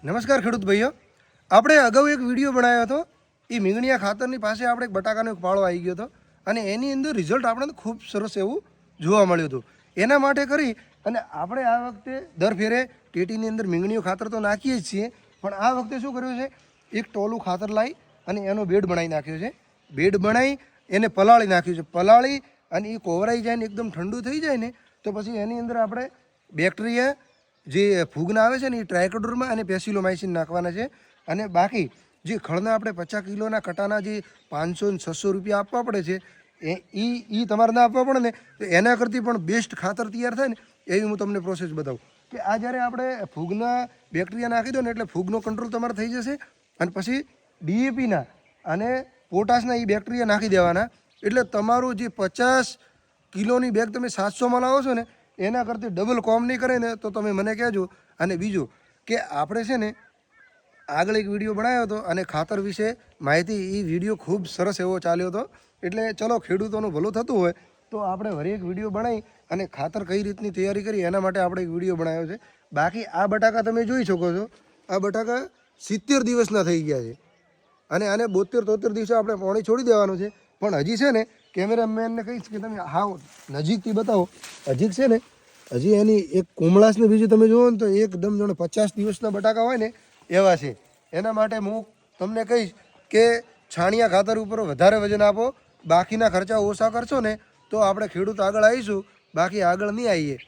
નમસ્કાર ખેડૂત ભાઈઓ, આપણે અગાઉ એક વિડીયો બનાવ્યો હતો. એ મીંગણીયા ખાતરની પાસે આપણે એક બટાકાનો એક પાળો આવી ગયો હતો અને એની અંદર રિઝલ્ટ આપણને ખૂબ સરસ એવું જોવા મળ્યું હતું. એના માટે કરી અને આપણે આ વખતે દર ફેરે ટેટીની અંદર મીંગણીઓ ખાતર તો નાખીએ જ છીએ, પણ આ વખતે શું કર્યું છે, એક ટોલું ખાતર લાવી અને એનો બેડ બનાવી નાખ્યો છે. બેડ બનાવી એને પલાળી નાખ્યું છે. પલાળી અને એ કોવરાઈ જાય ને એકદમ ઠંડુ થઈ જાય ને તો પછી એની અંદર આપણે બેક્ટેરિયા જે ફૂગના આવે છે ને એ ટ્રાયકોડર્મા અને પેસિલોમાઇસિન નાખવાના છે. અને બાકી જે ખળના આપણે 50 કિલોના કટાના જે 500 ને 600 રૂપિયા આપવા પડે છે એ તમારે ના આપવા પડે ને તો એના કરતાં પણ બેસ્ટ ખાતર તૈયાર થાય ને એવી હું તમને પ્રોસેસ બતાવું કે આ જ્યારે આપણે ફૂગના બેક્ટેરિયા નાખી દો ને એટલે ફૂગનો કંટ્રોલ તમારે થઈ જશે. અને પછી ડીએપીના અને પોટાશના એ બેક્ટેરિયા નાખી દેવાના એટલે તમારું જે 50 કિલોની બેગ તમે 700માં લાવો છો ને એના કરતાં ડબલ કોમ નહીં કરે ને તો તમે મને કહેજો. અને બીજું કે આપણે છે ને આગળ એક વિડીયો બનાવ્યો હતો અને ખાતર વિશે માહિતી, એ વિડીયો ખૂબ સરસ એવો ચાલ્યો હતો. એટલે ચલો ખેડૂતોનું ભલું થતું હોય તો આપણે વળી એક વિડીયો બનાવી અને ખાતર કઈ રીતની તૈયારી કરી એના માટે આપણે એક વિડીયો બનાવ્યો છે. બાકી આ બટાકા તમે જોઈ શકો છો, આ બટાકા 70 દિવસના થઈ ગયા છે અને આને 72-73 દિવસે આપણે પાણી છોડી દેવાનું છે. પણ હજી છે ને કેમેરામેનને કહીશ કે તમે હાવ નજીકથી બતાવો. હજી છે ને હજી એની એક કોમળાશને બીજું તમે જુઓ ને તો એકદમ જાણે 50 દિવસના બટાકા હોય ને એવા છે. એના માટે હું તમને કહીશ કે છાણિયા ખાતર ઉપર વધારે વજન આપો, બાકીના ખર્ચા ઓછા કરશો ને તો આપણે ખેડૂત આગળ આવીશું, બાકી આગળ નહીં આવીએ.